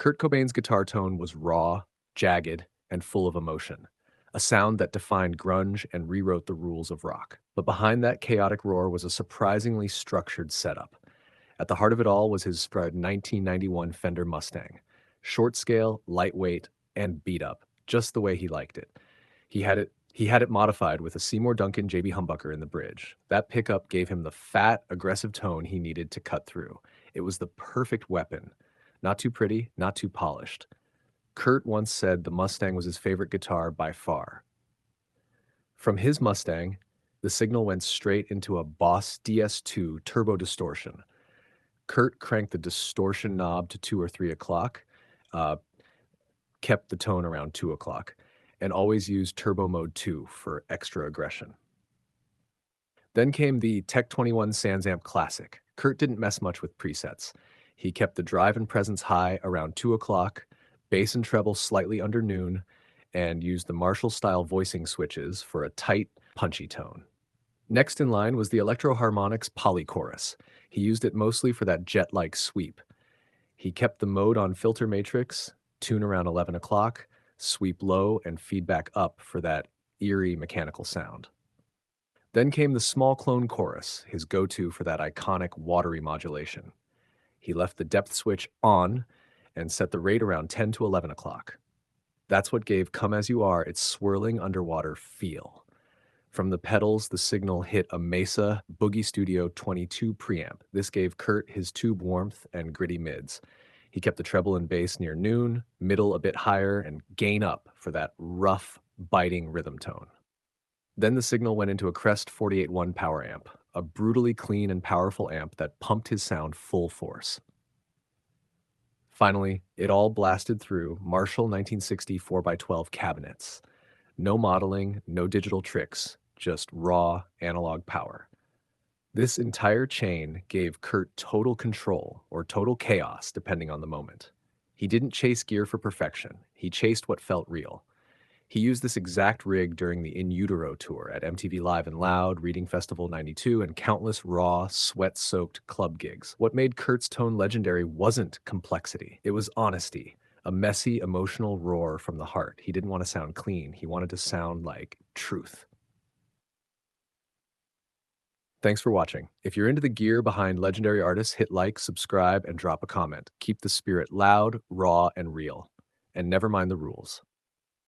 Kurt Cobain's guitar tone was raw, jagged, and full of emotion, a sound that defined grunge and rewrote the rules of rock. But behind that chaotic roar was a surprisingly structured setup. At the heart of it all was his 1991 Fender Mustang. Short scale, lightweight, and beat up, just the way he liked it. He had it modified with a Seymour Duncan JB humbucker in the bridge. That pickup gave him the fat, aggressive tone he needed to cut through. It was the perfect weapon. Not too pretty, not too polished. Kurt once said the Mustang was his favorite guitar by far. From his Mustang, the signal went straight into a Boss DS2 turbo distortion. Kurt cranked the distortion knob to 2 or 3 o'clock, uh, kept the tone around 2 o'clock, and always used turbo mode 2 for extra aggression. Then came the Tech 21 SansAmp Classic. Kurt didn't mess much with presets. He kept the drive and presence high around 2 o'clock, bass and treble slightly under noon, and used the Marshall-style voicing switches for a tight, punchy tone. Next in line was the Electro-Harmonix PolyChorus. He used it mostly for that jet-like sweep. He kept the mode on filter matrix, tune around 11 o'clock, sweep low, and feedback up for that eerie mechanical sound. Then came the small clone chorus, his go-to for that iconic watery modulation. He left the depth switch on and set the rate around 10 to 11 o'clock. That's what gave Come As You Are its swirling underwater feel. From the pedals, the signal hit a Mesa Boogie Studio 22 preamp. This gave Kurt his tube warmth and gritty mids. He kept the treble and bass near noon, middle a bit higher, and gain up for that rough, biting rhythm tone. Then the signal went into a Crest 48-1 power amp, a brutally clean and powerful amp that pumped his sound full force. Finally, it all blasted through Marshall 1960 4x12 cabinets. No modeling, no digital tricks, just raw analog power. This entire chain gave Kurt total control, or total chaos, depending on the moment. He didn't chase gear for perfection. He chased what felt real. He used this exact rig during the In Utero tour at MTV Live and Loud, Reading Festival '92, and countless raw, sweat-soaked club gigs. What made Kurt's tone legendary wasn't complexity. It was honesty, a messy, emotional roar from the heart. He didn't want to sound clean. He wanted to sound like truth. Thanks for watching. If you're into the gear behind legendary artists, hit like, subscribe, and drop a comment. Keep the spirit loud, raw, and real. And never mind the rules.